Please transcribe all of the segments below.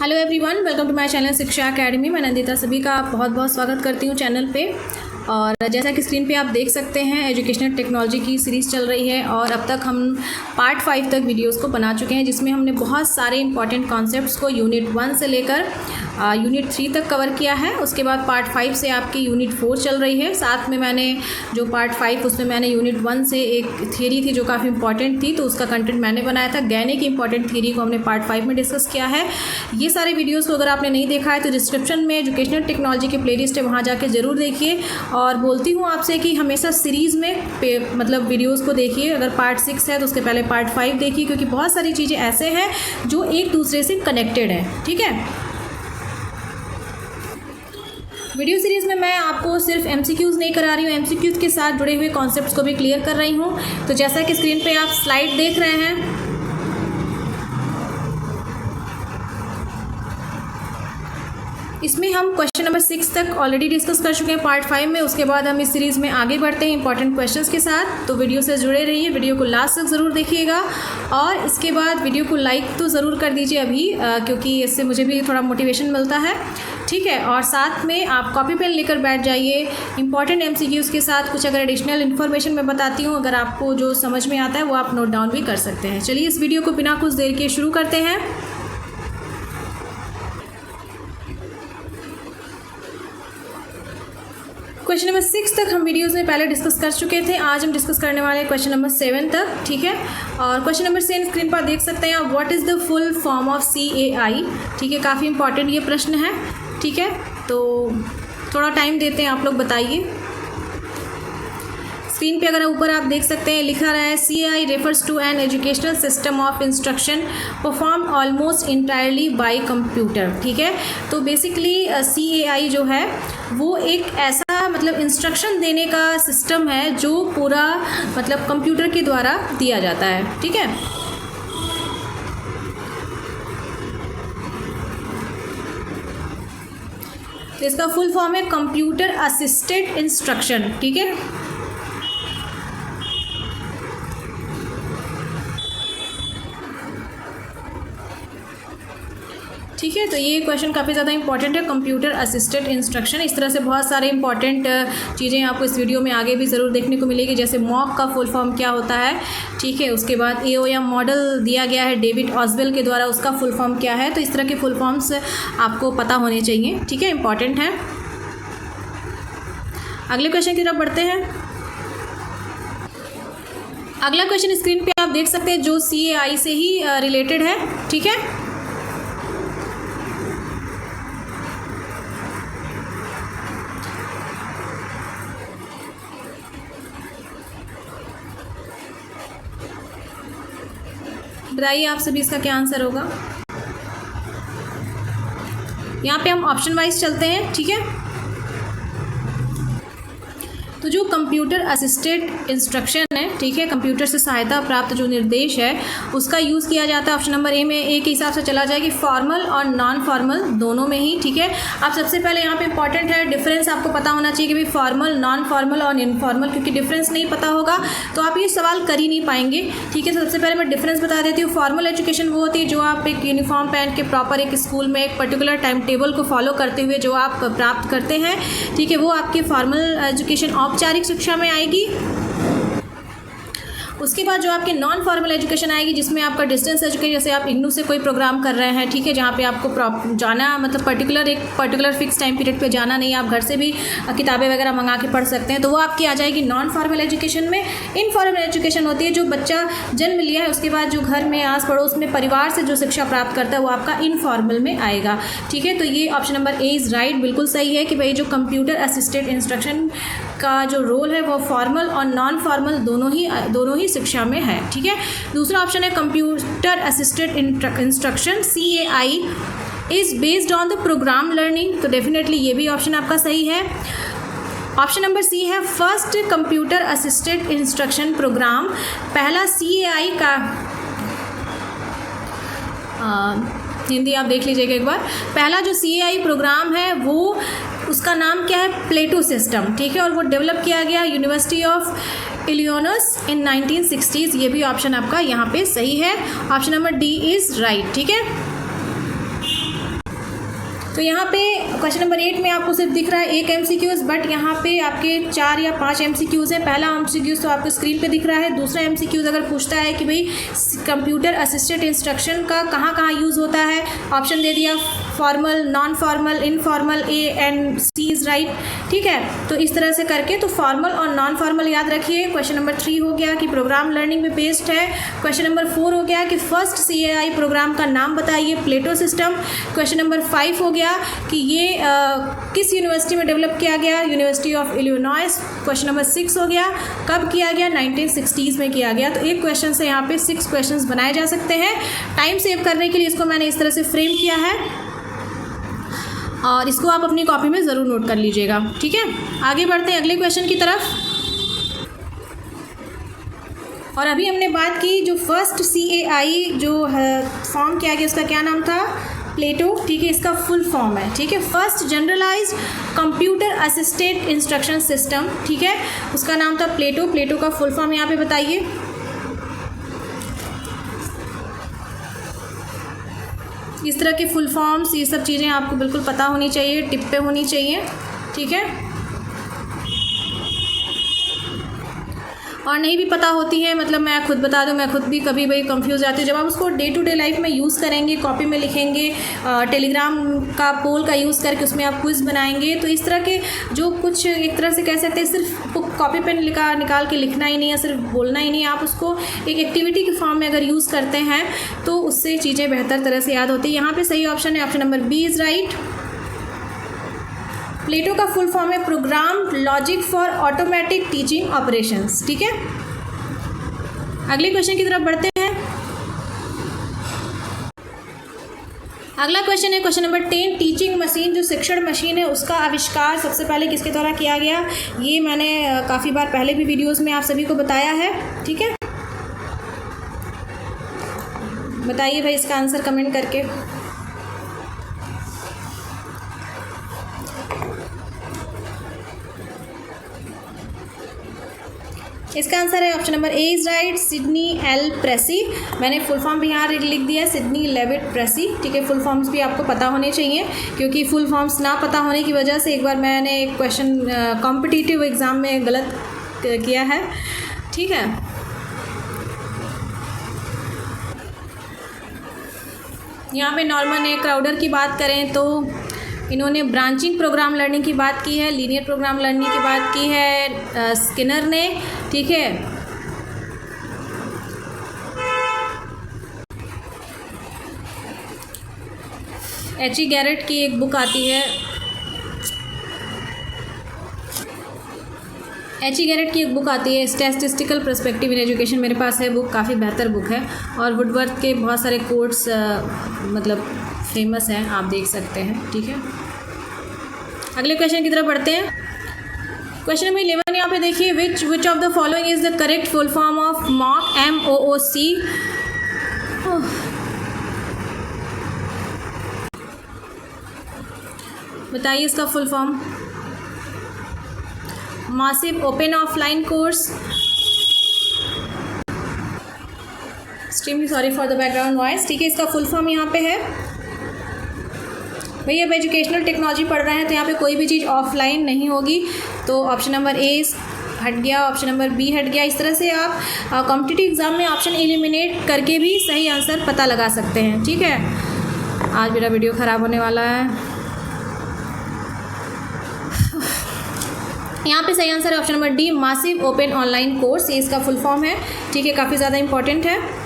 Hello everyone, welcome to my channel Shiksha academy. मैं नंदिता सभी का बहुत बहुत स्वागत करती हूँ चैनल पे। और जैसा कि स्क्रीन पे आप देख सकते हैं, एजुकेशनल टेक्नोलॉजी की सीरीज़ चल रही है और अब तक हम पार्ट 5 तक वीडियोस को बना चुके हैं, जिसमें हमने बहुत सारे इंपॉर्टेंट कॉन्सेप्ट्स को यूनिट 1 से लेकर यूनिट 3 तक कवर किया है। उसके बाद पार्ट 5 से आपकी यूनिट 4 चल रही है। साथ में मैंने जो पार्ट 5 उसमें मैंने यूनिट 1 से एक थ्योरी थी जो काफ़ी इंपॉर्टेंट थी, तो उसका कंटेंट मैंने बनाया था। गैने की इंपॉर्टेंट थ्योरी को हमने पार्ट 5 में डिस्कस किया है। ये सारे वीडियोज़ को अगर आपने नहीं देखा है तो डिस्क्रिप्शन में एजुकेशनल टेक्नोलॉजी की प्लेलिस्ट है, वहाँ जाके ज़रूर देखिए। और बोलती हूँ आपसे कि हमेशा सीरीज़ में मतलब वीडियोज़ को देखिए। अगर पार्ट 6 है तो उसके पहले पार्ट 5 देखिए, क्योंकि बहुत सारी चीज़ें ऐसे हैं जो एक दूसरे से कनेक्टेड हैं। ठीक है, वीडियो सीरीज़ में मैं आपको सिर्फ एमसीक्यूज़ नहीं करा रही हूँ, एमसीक्यूज़ के साथ जुड़े हुए कॉन्सेप्ट्स को भी क्लियर कर रही हूँ। तो जैसा कि स्क्रीन पे आप स्लाइड देख रहे हैं, इसमें हम क्वेश्चन नंबर 6 तक ऑलरेडी डिस्कस कर चुके हैं पार्ट 5 में। उसके बाद हम इस सीरीज़ में आगे बढ़ते हैं इंपॉर्टेंट क्वेश्चंस के साथ। तो वीडियो से जुड़े रहिए, वीडियो को लास्ट तक ज़रूर देखिएगा और इसके बाद वीडियो को लाइक तो ज़रूर कर दीजिए अभी, क्योंकि इससे मुझे भी थोड़ा मोटिवेशन मिलता है। ठीक है, और साथ में आप कॉपी पेन लेकर बैठ जाइए। इंपॉर्टेंट एमसीक्यूज़ के साथ कुछ अगर एडिशनल इन्फॉर्मेशन मैं बताती हूँ, अगर आपको जो समझ में आता है वो आप नोट डाउन भी कर सकते हैं। चलिए इस वीडियो को बिना कुछ देर के शुरू करते हैं। क्वेश्चन नंबर 6 तक हम वीडियोज़ में पहले डिस्कस कर चुके थे। आज हम डिस्कस करने वाले हैं क्वेश्चन नंबर 7 तक। ठीक है, और क्वेश्चन नंबर 7 स्क्रीन पर देख सकते हैं आप, what is the full form of CAI। ठीक है, काफ़ी इंपॉर्टेंट ये प्रश्न है। ठीक है, तो थोड़ा टाइम देते हैं, आप लोग बताइए। स्क्रीन पे अगर ऊपर आप देख सकते हैं लिखा रहा है, CAI refers to an educational system of instruction perform almost entirely by computer. ठीक है, तो बेसिकली CAI जो है वो एक ऐसा मतलब इंस्ट्रक्शन देने का सिस्टम है जो पूरा मतलब कंप्यूटर के द्वारा दिया जाता है। ठीक है, तो इसका फुल फॉर्म है कंप्यूटर असिस्टेड इंस्ट्रक्शन। ठीक है, ठीक है, तो ये क्वेश्चन काफ़ी ज़्यादा इंपॉर्टेंट है, कंप्यूटर असिस्टेड इंस्ट्रक्शन। इस तरह से बहुत सारे इंपॉर्टेंट चीज़ें आपको इस वीडियो में आगे भी ज़रूर देखने को मिलेगी, जैसे मॉक का फुल फॉर्म क्या होता है। ठीक है, उसके बाद AOM मॉडल दिया गया है डेविड ऑसवेल के द्वारा, उसका फुल फॉर्म क्या है। तो इस तरह के फुल फॉर्म्स आपको पता होने चाहिए। ठीक है, इंपॉर्टेंट है। अगले क्वेश्चन की तरफ बढ़ते हैं। अगला क्वेश्चन स्क्रीन पे आप देख सकते हैं जो CAI से ही रिलेटेड है। ठीक है, बताइए आप सभी इसका क्या आंसर होगा। यहाँ पे हम ऑप्शन वाइज चलते हैं। ठीक है, तो जो कंप्यूटर असिस्टेड इंस्ट्रक्शन है, ठीक है, कंप्यूटर से सहायता प्राप्त जो निर्देश है उसका यूज़ किया जाता है। ऑप्शन नंबर ए में ए के हिसाब से चला जाएगी, फॉर्मल और नॉन फॉर्मल दोनों में ही। ठीक है, अब सबसे पहले यहाँ पे इंपॉर्टेंट है डिफरेंस आपको पता होना चाहिए कि भाई फॉर्मल, नॉन फॉर्मल और इनफॉर्मल, क्योंकि डिफरेंस नहीं पता होगा तो आप ये सवाल कर ही नहीं पाएंगे। ठीक है, तो सबसे पहले मैं डिफरेंस बता देती हूँ। फॉर्मल एजुकेशन वो होती है जो आप एक यूनिफॉर्म पहन के प्रॉपर एक स्कूल में एक पर्टिकुलर टाइम टेबल को फॉलो करते हुए जो आप प्राप्त करते हैं, ठीक है, वो आपकी फॉर्मल एजुकेशन औपचारिक शिक्षा में आएगी। उसके बाद जो आपके नॉन फॉर्मल एजुकेशन आएगी, जिसमें आपका डिस्टेंस एजुकेशन, जैसे आप इग्नू से कोई प्रोग्राम कर रहे हैं, ठीक है, जहाँ पे आपको जाना मतलब एक पर्टिकुलर फिक्स टाइम पीरियड पे जाना नहीं, आप घर से भी किताबें वगैरह मंगा के पढ़ सकते हैं, तो वो आपकी आ जाएगी नॉन फॉर्मल एजुकेशन में। इनफॉर्मल एजुकेशन होती है जो बच्चा जन्म लिया है उसके बाद जो घर में आस पड़ोस में परिवार से जो शिक्षा प्राप्त करता है वो आपका इनफॉर्मल में आएगा। ठीक है, तो ये option number A is right, बिल्कुल सही है कि भाई जो कंप्यूटर असिस्टेड इंस्ट्रक्शन का जो रोल है वो फॉर्मल और नॉन फॉर्मल दोनों ही शिक्षा में है। ठीक है, दूसरा ऑप्शन है computer assisted instruction CAI is based on the programme learning. तो डेफिनेटली ये भी ऑप्शन आपका सही है। ऑप्शन नंबर सी है first computer assisted instruction program. पहला CAI का हिंदी आप देख लीजिएगा एक बार। पहला जो CAI प्रोग्राम है वो उसका नाम क्या है, प्लेटो सिस्टम। ठीक है, और वो डेवलप किया गया university of Illinois in 1960s। ये भी ऑप्शन आपका यहाँ पे सही है। Option number D is right. ठीक है, तो यहाँ पे क्वेश्चन नंबर 8 में आपको सिर्फ दिख रहा है एक MCQs, बट यहाँ पे आपके 4 या 5 MCQs हैं। पहला MCQs तो आपको स्क्रीन पे दिख रहा है। दूसरा MCQs अगर पूछता है कि भाई कंप्यूटर असिस्टेड इंस्ट्रक्शन का कहाँ कहाँ यूज़ होता है, ऑप्शन दे दिया formal, non formal, informal, A and C is right. ठीक है, तो इस तरह से करके तो फॉर्मल और नॉन फॉर्मल याद रखिए। क्वेश्चन नंबर 3 हो गया कि प्रोग्राम लर्निंग में बेस्ड है। क्वेश्चन नंबर 4 हो गया कि फर्स्ट CAI प्रोग्राम का नाम बताइए, प्लेटो सिस्टम। क्वेश्चन नंबर 5 हो गया कि ये किस यूनिवर्सिटी में डेवलप किया गया, university of Illinois. Question number 6 हो गया कब किया गया, 1960s में किया गया। तो एक क्वेश्चन से यहाँ पे 6 क्वेश्चंस बनाए जा सकते हैं। टाइम सेव करने के लिए इसको मैंने इस तरह से फ्रेम किया है और इसको आप अपनी कॉपी में ज़रूर नोट कर लीजिएगा। ठीक है, आगे बढ़ते हैं अगले क्वेश्चन की तरफ। और अभी हमने बात की जो फर्स्ट CAI जो फॉर्म किया गया उसका क्या नाम था, प्लेटो। ठीक है, इसका फुल फॉर्म है। ठीक है, first generalized computer assisted instruction system. ठीक है, उसका नाम था प्लेटो। प्लेटो का फुल फॉर्म यहाँ पे बताइए। इस तरह के फुल फॉर्म्स, ये सब चीज़ें आपको बिल्कुल पता होनी चाहिए, टिप पे होनी चाहिए। ठीक है, और नहीं भी पता होती है, मतलब मैं खुद बता दूं, मैं खुद भी कभी भाई कंफ्यूज जाती हूँ। जब आप उसको डे टू डे लाइफ में यूज़ करेंगे, कॉपी में लिखेंगे, टेलीग्राम का पोल का यूज़ करके उसमें आप क्विज़ बनाएंगे, तो इस तरह के जो कुछ एक तरह से कह सकते हैं सिर्फ कॉपी पेन निकाल के लिखना ही नहीं है, सिर्फ बोलना ही नहीं है, आप उसको एक एक्टिविटी के फॉर्म में अगर यूज़ करते हैं तो उससे चीज़ें बेहतर तरह से याद होती है। यहाँ पर सही ऑप्शन है option number B is right. PLATO का फुल फॉर्म है program logic for automatic teaching operations. ठीक है, अगले क्वेश्चन की तरफ बढ़ते हैं। अगला क्वेश्चन है क्वेश्चन नंबर 10, टीचिंग मशीन। जो शिक्षण मशीन है उसका आविष्कार सबसे पहले किसके द्वारा किया गया, ये मैंने काफ़ी बार पहले भी वीडियोस में आप सभी को बताया है। ठीक है, बताइए भाई इसका आंसर कमेंट करके। इसका आंसर है option number A is right, Sidney L Pressey. मैंने फुल फॉर्म भी यहाँ लिख दिया है, सिडनी लेविट प्रेसी। ठीक है, फुल फॉर्म्स भी आपको पता होने चाहिए, क्योंकि फुल फॉर्म्स ना पता होने की वजह से एक बार मैंने एक क्वेश्चन कॉम्पिटिटिव एग्ज़ाम में गलत किया है। ठीक है, यहाँ पे नॉर्मन ने क्राउडर की बात करें तो इन्होंने ब्रांचिंग प्रोग्राम लर्निंग की बात की है, लीनियर प्रोग्राम लर्निंग की बात की है स्किनर ने। ठीक है, H.E. गैरेट की एक बुक आती है, H.E. गैरेट की एक बुक आती है स्टैटिस्टिकल पर्सपेक्टिव इन एजुकेशन, मेरे पास है बुक, काफ़ी बेहतर बुक है। और वुडवर्थ के बहुत सारे कोट्स मतलब फेमस हैं, आप देख सकते हैं। ठीक है, अगले क्वेश्चन की तरफ बढ़ते हैं। क्वेश्चन नंबर 11 यहाँ पे देखिए, which of the following is the correct full form of mock, MOOC। बताइए इसका full form. Massive open offline course. Extremely sorry for the background voice. ठीक है, इसका फुल फॉर्म यहाँ पे है। भैया अब एजुकेशनल टेक्नोलॉजी पढ़ रहे हैं तो यहाँ पे कोई भी चीज़ ऑफलाइन नहीं होगी, तो ऑप्शन नंबर A हट गया, ऑप्शन नंबर B हट गया। इस तरह से आप कॉम्पिटिटिव एग्जाम में ऑप्शन एलिमिनेट करके भी सही आंसर पता लगा सकते हैं। ठीक है, आज मेरा वीडियो ख़राब होने वाला है। यहाँ पे सही आंसर है option number D, massive open online course, ये इसका फुल फॉर्म है। ठीक है, काफ़ी ज़्यादा इंपॉर्टेंट है।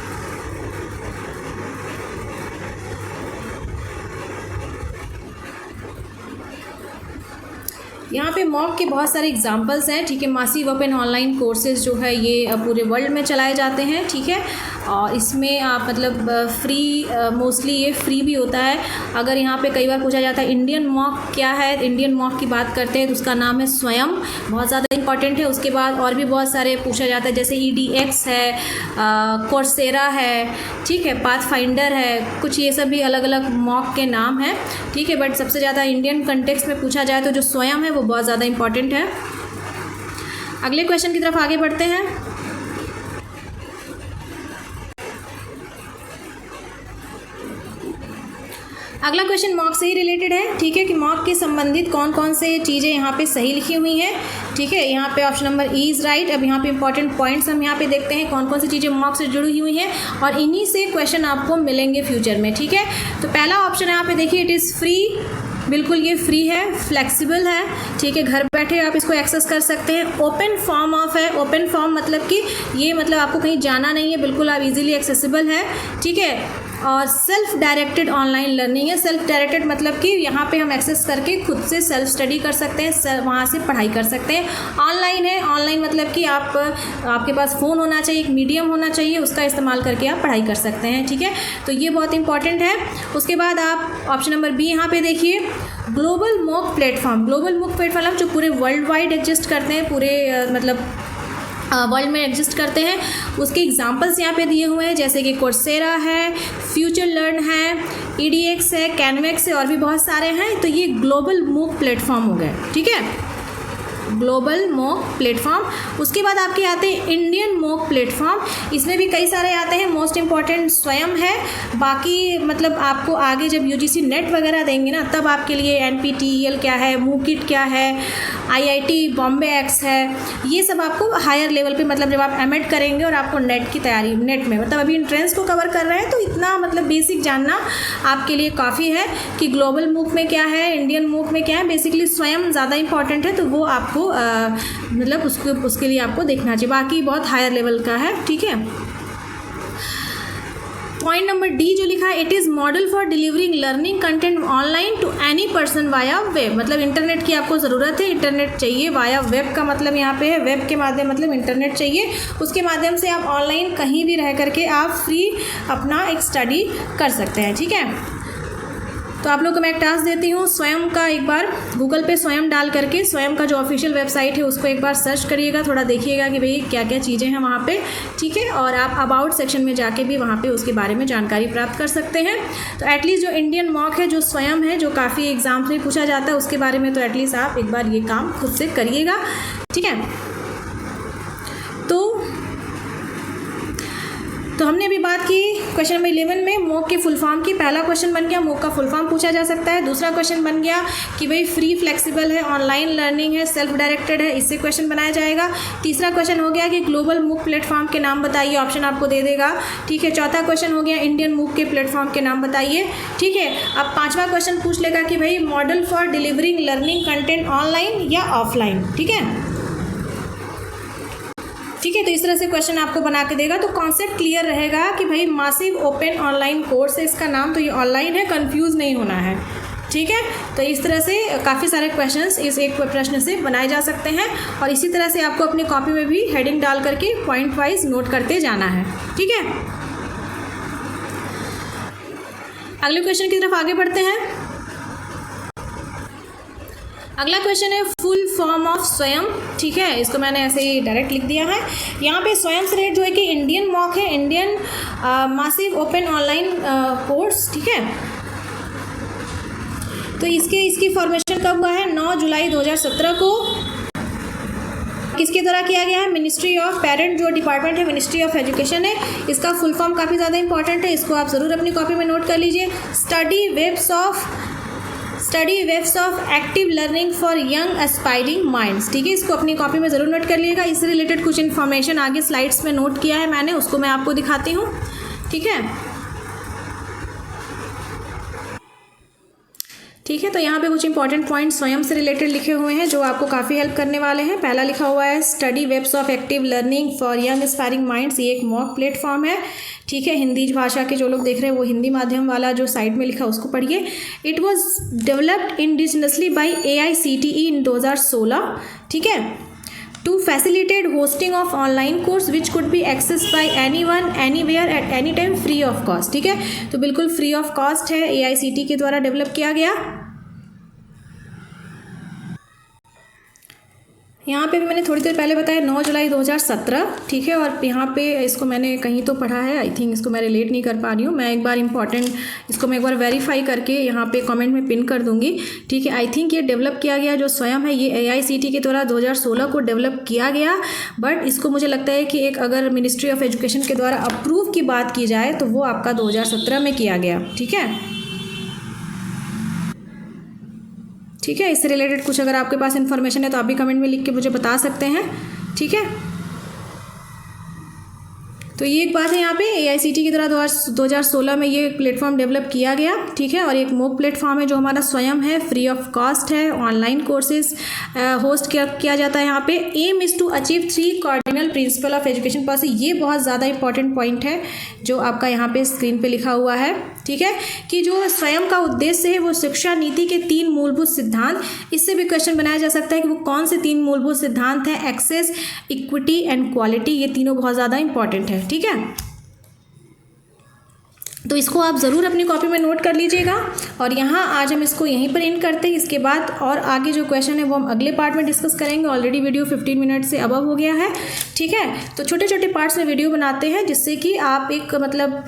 यहाँ पे मॉक के बहुत सारे एग्जांपल्स हैं। ठीक है, मासिव ओपन ऑनलाइन कोर्सेज जो है ये पूरे वर्ल्ड में चलाए जाते हैं। ठीक है, और इसमें आप मतलब फ्री, मोस्टली ये फ्री भी होता है। अगर यहाँ पे कई बार पूछा जाता है इंडियन मॉक क्या है, इंडियन मॉक की बात करते हैं तो उसका नाम है स्वयं, बहुत ज़्यादा इंपॉर्टेंट है। उसके बाद और भी बहुत सारे पूछा जाता है, जैसे EDX है, कोर्सेरा है, ठीक है, पाथफाइंडर है, कुछ ये सब भी अलग अलग मॉक के नाम हैं। ठीक है, बट सबसे ज़्यादा इंडियन कंटेक्स्ट में पूछा जाए तो जो स्वयं है वो बहुत ज़्यादा इंपॉर्टेंट है। अगले क्वेश्चन की तरफ आगे बढ़ते हैं। अगला क्वेश्चन मॉक से ही रिलेटेड है, ठीक है, कि मॉक के संबंधित कौन कौन से चीज़ें यहाँ पे सही लिखी हुई हैं, ठीक है। यहाँ पे option number E is right. अब यहाँ पे इंपॉर्टेंट पॉइंट्स हम यहाँ पे देखते हैं कौन कौन सी चीज़ें मॉक से जुड़ी हुई हैं और इन्हीं से क्वेश्चन आपको मिलेंगे फ्यूचर में, ठीक है। तो पहला ऑप्शन यहाँ पे देखिए, इट इज़ फ्री, बिल्कुल ये फ्री है, फ्लेक्सिबल है, ठीक है, घर बैठे आप इसको एक्सेस कर सकते हैं। ओपन फॉर्म ऑफ है, ओपन फॉर्म मतलब कि ये मतलब आपको कहीं जाना नहीं है, बिल्कुल आप इजीली एक्सेसिबल है, ठीक है। और सेल्फ डायरेक्टेड ऑनलाइन लर्निंग है। सेल्फ डायरेक्टेड मतलब कि यहाँ पे हम एक्सेस करके खुद से सेल्फ स्टडी कर सकते हैं, वहाँ से पढ़ाई कर सकते हैं। ऑनलाइन है, ऑनलाइन मतलब कि आपके पास फ़ोन होना चाहिए, एक मीडियम होना चाहिए, उसका इस्तेमाल करके आप पढ़ाई कर सकते हैं, ठीक है। तो ये बहुत इंपॉर्टेंट है। उसके बाद आप ऑप्शन नंबर बी यहाँ पे देखिए, global mock platform. Global mock platform जो पूरे वर्ल्ड वाइड एग्जिस्ट करते हैं, पूरे मतलब वर्ल्ड में एग्जिस्ट करते हैं, उसके एग्जांपल्स यहाँ पे दिए हुए हैं, जैसे कि कोर्सेरा है, फ्यूचर लर्न है, EDX है, कैनवेक्स है और भी बहुत सारे हैं। तो ये ग्लोबल मूक प्लेटफॉर्म हो गए, ठीक है, ग्लोबल मॉक प्लेटफॉर्म। उसके बाद आपके आते हैं इंडियन मॉक प्लेटफॉर्म। इसमें भी कई सारे आते हैं, मोस्ट इंपॉर्टेंट स्वयं है। बाकी मतलब आपको आगे जब UGC नेट वगैरह देंगे ना, तब आपके लिए NPTEL क्या है, मूकिट क्या है, IIT बॉम्बे एक्स है, ये सब आपको हायर लेवल पे, मतलब जब आप M.Ed करेंगे और आपको नेट की तैयारी, नेट में मतलब अभी एंट्रेंस को कवर कर रहे हैं, तो इतना मतलब बेसिक जानना आपके लिए काफ़ी है कि ग्लोबल मूक में क्या है, इंडियन मूक में क्या है। बेसिकली स्वयं ज़्यादा इंपॉर्टेंट है, तो वो आपको मतलब उसके लिए आपको देखना चाहिए। बाकी बहुत हायर लेवल का है, ठीक है। पॉइंट नंबर डी जो लिखा है, it is model for delivering learning content online to any person via web. मतलब इंटरनेट की आपको ज़रूरत है, इंटरनेट चाहिए। वाया वेब का मतलब यहाँ पे है, वेब के माध्यम मतलब इंटरनेट चाहिए, उसके माध्यम से आप ऑनलाइन कहीं भी रह करके आप फ्री अपना एक स्टडी कर सकते हैं, ठीक है। तो आप लोग को मैं एक टास्क देती हूँ, स्वयं का एक बार गूगल पे स्वयं डाल करके स्वयं का जो ऑफिशियल वेबसाइट है उसको एक बार सर्च करिएगा, थोड़ा देखिएगा कि भाई क्या क्या चीज़ें हैं वहाँ पे, ठीक है। और आप अबाउट सेक्शन में जाके भी वहाँ पे उसके बारे में जानकारी प्राप्त कर सकते हैं। तो एटलीस्ट जो इंडियन मॉक है, जो स्वयं है, जो काफ़ी एग्जाम्स में पूछा जाता है, उसके बारे में तो एटलीस्ट आप एक बार ये काम खुद से करिएगा, ठीक है। तो हमने अभी बात की क्वेश्चन नंबर 11 में मॉक के फुल फॉर्म की। पहला क्वेश्चन बन गया मॉक का फुल फॉर्म पूछा जा सकता है। दूसरा क्वेश्चन बन गया कि भाई फ्री फ्लेक्सिबल है, ऑनलाइन लर्निंग है, सेल्फ डायरेक्टेड है, इससे क्वेश्चन बनाया जाएगा। तीसरा क्वेश्चन हो गया कि ग्लोबल मूक प्लेटफॉर्म के नाम बताइए, ऑप्शन आपको दे देगा, ठीक है। चौथा क्वेश्चन हो गया इंडियन मूक के प्लेटफॉर्म के नाम बताइए, ठीक है। अब पाँचवा क्वेश्चन पूछ लेगा कि भाई model for delivering learning content online या ऑफलाइन, ठीक है, ठीक है। तो इस तरह से क्वेश्चन आपको बना के देगा। तो कॉन्सेप्ट क्लियर रहेगा कि भाई मासिव ओपन ऑनलाइन कोर्स है इसका नाम, तो ये ऑनलाइन है, कंफ्यूज नहीं होना है, ठीक है। तो इस तरह से काफ़ी सारे क्वेश्चंस इस एक प्रश्न से बनाए जा सकते हैं और इसी तरह से आपको अपनी कॉपी में भी हेडिंग डाल करके पॉइंट वाइज नोट करते जाना है, ठीक है। अगले क्वेश्चन की तरफ आगे बढ़ते हैं। अगला क्वेश्चन है फुल फॉर्म ऑफ स्वयं, ठीक है। इसको मैंने ऐसे ही डायरेक्ट लिख दिया है। यहाँ पे स्वयं से रिलेटेड जो है कि इंडियन मॉक है, Indian massive open online course, ठीक है। तो इसकी फॉर्मेशन कब हुआ है? 9 जुलाई 2017 को। किसके द्वारा किया गया है? मिनिस्ट्री ऑफ पेरेंट जो डिपार्टमेंट है मिनिस्ट्री ऑफ एजुकेशन है। इसका फुल फॉर्म काफ़ी ज़्यादा इंपॉर्टेंट है, इसको आप ज़रूर अपनी कॉपी में नोट कर लीजिए। Study webs of active learning for young aspiring minds, ठीक है। इसको अपनी कॉपी में ज़रूर नोट कर लीजिएगा। इससे रिलेटेड कुछ इन्फॉर्मेशन आगे स्लाइड्स में नोट किया है मैंने, उसको मैं आपको दिखाती हूँ, ठीक है। ठीक है, तो यहाँ पे कुछ इंपॉर्टेंट पॉइंट स्वयं से रिलेटेड लिखे हुए हैं जो आपको काफ़ी हेल्प करने वाले हैं। पहला लिखा हुआ है study webs of active learning for young aspiring minds. ये एक मॉक प्लेटफॉर्म है, ठीक है। हिंदी भाषा के जो लोग देख रहे हैं वो हिंदी माध्यम वाला जो साइट में लिखा उसको पढ़िए। It was developed indigenously by AICTE इन 2016, ठीक है, to facilitate hosting of online course which could be accessed by anyone anywhere at any time free of cost, ठीक है। तो बिल्कुल फ्री ऑफ कॉस्ट है, AICTE के द्वारा डेवलप किया गया। यहाँ पे भी मैंने थोड़ी देर पहले बताया 9 जुलाई 2017, ठीक है। और यहाँ पे इसको मैंने कहीं तो पढ़ा है, आई थिंक इसको मैं रिलेट नहीं कर पा रही हूँ। मैं एक बार इसको मैं एक बार वेरीफाई करके यहाँ पे कमेंट में पिन कर दूँगी, ठीक है। आई थिंक ये डेवलप किया गया जो स्वयं है ये AICTE के द्वारा 2016 को डेवलप किया गया। बट इसको मुझे लगता है कि एक अगर मिनिस्ट्री ऑफ एजुकेशन के द्वारा अप्रूव की बात की जाए तो वो आपका 2017 में किया गया, ठीक है। ठीक है। इससे रिलेटेड कुछ अगर आपके पास इन्फॉर्मेशन है तो आप भी कमेंट में लिख के मुझे बता सकते हैं, ठीक है। तो ये एक बात है, यहाँ पे AICTE की तरह 2016 में ये प्लेटफॉर्म डेवलप किया गया, ठीक है। और एक MOOC प्लेटफॉर्म है जो हमारा स्वयं है, फ्री ऑफ कॉस्ट है, ऑनलाइन कोर्सेज होस्ट किया जाता है यहाँ पे। Aim is to achieve 3 cardinal principle of education policy. ये बहुत ज़्यादा इंपॉर्टेंट पॉइंट है जो आपका यहाँ पे स्क्रीन पे लिखा हुआ है, ठीक है, कि जो स्वयं का उद्देश्य है वो शिक्षा नीति के 3 मूलभूत सिद्धांत। इससे भी क्वेश्चन बनाया जा सकता है कि वो कौन से 3 मूलभूत सिद्धांत हैं। एक्सेस, इक्विटी एंड क्वालिटी, ये तीनों बहुत ज़्यादा इंपॉर्टेंट है, ठीक है। तो इसको आप ज़रूर अपनी कॉपी में नोट कर लीजिएगा। और यहाँ आज हम इसको यहीं पर एंड करते हैं। इसके बाद और आगे जो क्वेश्चन है वो हम अगले पार्ट में डिस्कस करेंगे। ऑलरेडी वीडियो 15 मिनट से अबव हो गया है, ठीक है। तो छोटे छोटे पार्ट्स में वीडियो बनाते हैं जिससे कि आप एक मतलब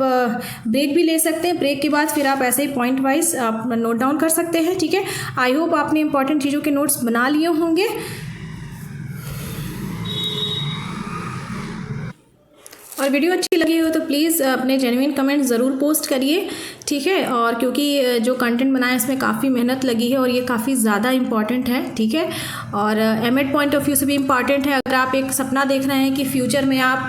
ब्रेक भी ले सकते हैं। ब्रेक के बाद फिर आप ऐसे ही पॉइंट वाइज आप नोट डाउन कर सकते हैं, ठीक है। आई होप आपने इंपॉर्टेंट चीज़ों के नोट्स बना लिए होंगे। और वीडियो अच्छी लगी हो तो प्लीज़ अपने जेन्युइन कमेंट ज़रूर पोस्ट करिए, ठीक है। और क्योंकि जो कंटेंट बनाया इसमें काफ़ी मेहनत लगी है और ये काफ़ी ज़्यादा इंपॉर्टेंट है, ठीक है। और एमएड पॉइंट ऑफ व्यू से भी इम्पॉर्टेंट है। अगर आप एक सपना देख रहे हैं कि फ्यूचर में आप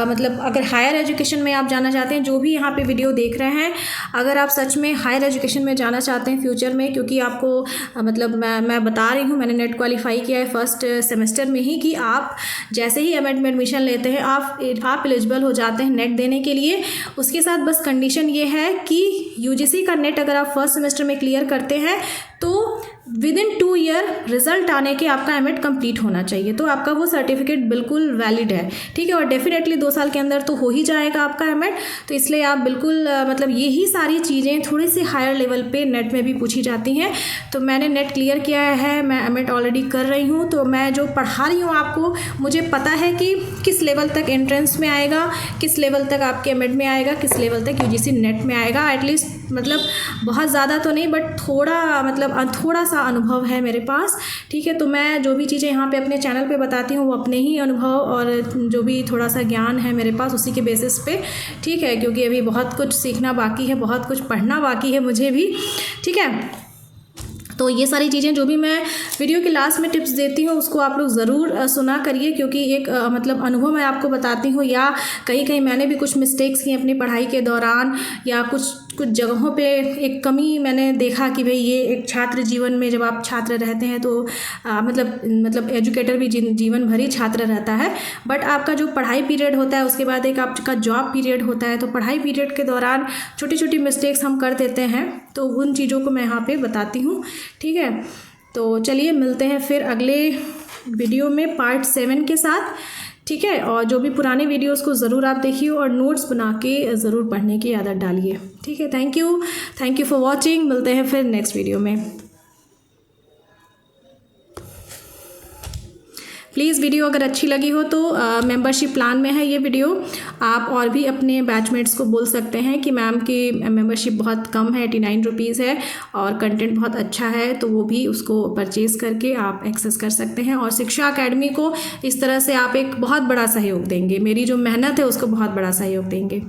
मतलब अगर हायर एजुकेशन में आप जाना चाहते हैं, जो भी यहाँ पे वीडियो देख रहे हैं, अगर आप सच में हायर एजुकेशन में जाना चाहते हैं फ्यूचर में, क्योंकि आपको मतलब मैं बता रही हूँ, मैंने नेट क्वालिफाई किया है फर्स्ट सेमेस्टर में ही, कि आप जैसे ही एमएड में एडमिशन लेते हैं आप एलिजिबल हो जाते हैं नेट देने के लिए। उसके साथ बस कंडीशन ये है कि यूजीसी का नेट अगर आप फर्स्ट सेमेस्टर में क्लियर करते हैं तो विद इन 2 ईयर रिजल्ट आने के आपका एमएड कंप्लीट होना चाहिए, तो आपका वो सर्टिफिकेट बिल्कुल वैलिड है, ठीक है। और डेफिनेटली 2 साल के अंदर तो हो ही जाएगा आपका एमएड। तो इसलिए आप बिल्कुल मतलब यही सारी चीज़ें थोड़ी सी हायर लेवल पे नेट में भी पूछी जाती हैं। तो मैंने नेट क्लियर किया है, मैं एमएड ऑलरेडी कर रही हूँ, तो मैं जो पढ़ा रही हूँ आपको, मुझे पता है कि किस लेवल तक एंट्रेंस में आएगा, किस लेवल तक आपके एमएड में आएगा, किस लेवल तक यूजीसी नेट में आएगा। एटलीस्ट मतलब बहुत ज़्यादा तो नहीं, बट थोड़ा मतलब थोड़ा सा अनुभव है मेरे पास, ठीक है। तो मैं जो भी चीज़ें यहाँ पे अपने चैनल पे बताती हूँ वो अपने ही अनुभव और जो भी थोड़ा सा ज्ञान है मेरे पास उसी के बेसिस पे, ठीक है। क्योंकि अभी बहुत कुछ सीखना बाकी है, बहुत कुछ पढ़ना बाकी है मुझे भी, ठीक है। तो ये सारी चीज़ें जो भी मैं वीडियो के लास्ट में टिप्स देती हूँ उसको आप लोग ज़रूर सुना करिए, क्योंकि एक मतलब अनुभव मैं आपको बताती हूँ, या कहीं मैंने भी कुछ मिस्टेक्स की अपनी पढ़ाई के दौरान, या कुछ जगहों पे एक कमी मैंने देखा कि भाई ये एक छात्र जीवन में जब आप छात्र रहते हैं तो मतलब एजुकेटर भी जीवन भर ही छात्र रहता है, बट आपका जो पढ़ाई पीरियड होता है उसके बाद एक आपका जॉब पीरियड होता है। तो पढ़ाई पीरियड के दौरान छोटी छोटी मिस्टेक्स हम कर देते हैं, तो उन चीज़ों को मैं यहाँ पे बताती हूँ, ठीक है। तो चलिए मिलते हैं फिर अगले वीडियो में पार्ट 7 के साथ, ठीक है। और जो भी पुराने वीडियोस को ज़रूर आप देखिए और नोट्स बना के ज़रूर पढ़ने की आदत डालिए, ठीक है। Thank you for watching. मिलते हैं फिर नेक्स्ट वीडियो में। प्लीज़ वीडियो अगर अच्छी लगी हो तो मेंबरशिप प्लान में है ये वीडियो, आप और भी अपने बैचमेट्स को बोल सकते हैं कि मैम की मेंबरशिप बहुत कम है, 89 रुपीज़ है और कंटेंट बहुत अच्छा है, तो वो भी उसको परचेज़ करके आप एक्सेस कर सकते हैं। और शिक्षा अकेडमी को इस तरह से आप एक बहुत बड़ा सहयोग देंगे, मेरी जो मेहनत है उसको बहुत बड़ा सहयोग देंगे।